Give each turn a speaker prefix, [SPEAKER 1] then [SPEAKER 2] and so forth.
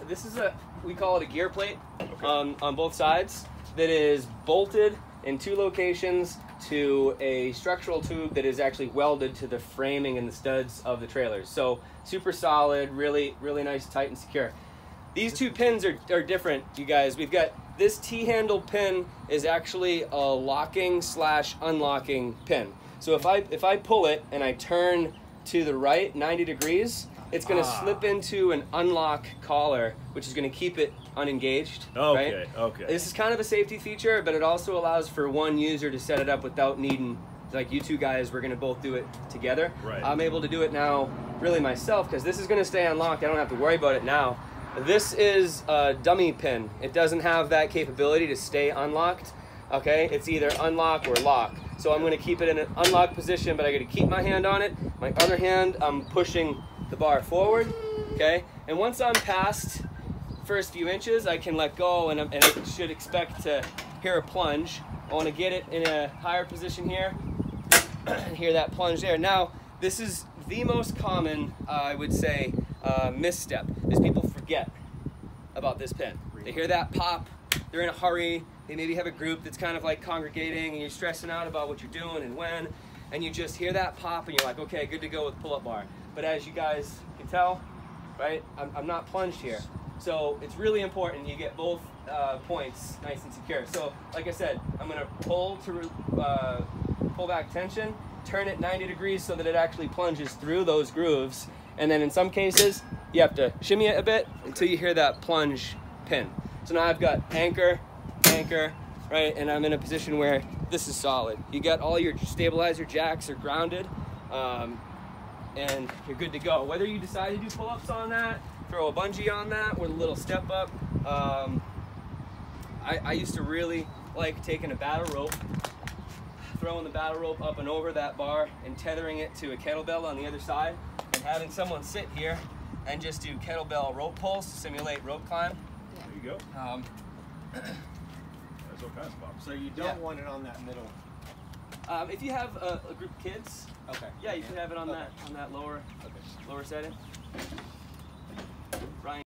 [SPEAKER 1] this is we call it a gear plate, on both sides, that is bolted in 2 locations to a structural tube that is actually welded to the framing and the studs of the trailers. So super solid, really nice, tight and secure. These 2 pins are different, you guys. We've got this T-handle pin is actually a locking / unlocking pin. So if I pull it and I turn to the right 90 degrees, it's going to slip into an unlock collar, which is going to keep it unengaged.
[SPEAKER 2] Okay,
[SPEAKER 1] right?
[SPEAKER 2] okay.
[SPEAKER 1] This is kind of a safety feature, but it also allows for one user to set it up without needing, like you 2 guys, we're going to both do it together.
[SPEAKER 2] Right.
[SPEAKER 1] I'm able to do it now really myself because this is going to stay unlocked. I don't have to worry about it now. This is a dummy pin. It doesn't have that capability to stay unlocked. Okay, it's either unlock or lock. So I'm going to keep it in an unlocked position, but I got to keep my hand on it. My other hand, I'm pushing the bar forward. Okay, and once I'm past first few inches, I can let go, and I should expect to hear a plunge. I want to get it in a higher position here, and hear that plunge there. Now, this is the most common, I would say, misstep, is people forget about this pin. They hear that pop, they're in a hurry, they maybe have a group that's kind of like congregating, and you're stressing out about what you're doing and when, and you just hear that pop, and you're like, okay, good to go with pull-up bar. But as you guys can tell, right, I'm not plunged here. So it's really important you get both points nice and secure. So like I said, I'm going to pull back tension, turn it 90 degrees so that it actually plunges through those grooves, and then in some cases you have to shimmy it a bit until you hear that plunge pin. So now I've got anchor, right, and I'm in a position where this is solid. You got all your stabilizer jacks are grounded, and you're good to go. Whether you decide to do pull-ups on that, throw a bungee on that with a little step up. I used to really like taking a battle rope, throwing the battle rope up and over that bar and tethering it to a kettlebell on the other side, and having someone sit here and just do kettlebell rope pulls to simulate rope climb.
[SPEAKER 2] There you go. There's all kinds of pops.
[SPEAKER 3] So you don't want it on that middle.
[SPEAKER 1] If you have a group of kids,
[SPEAKER 3] Okay.
[SPEAKER 1] yeah, you can have it on that lower setting.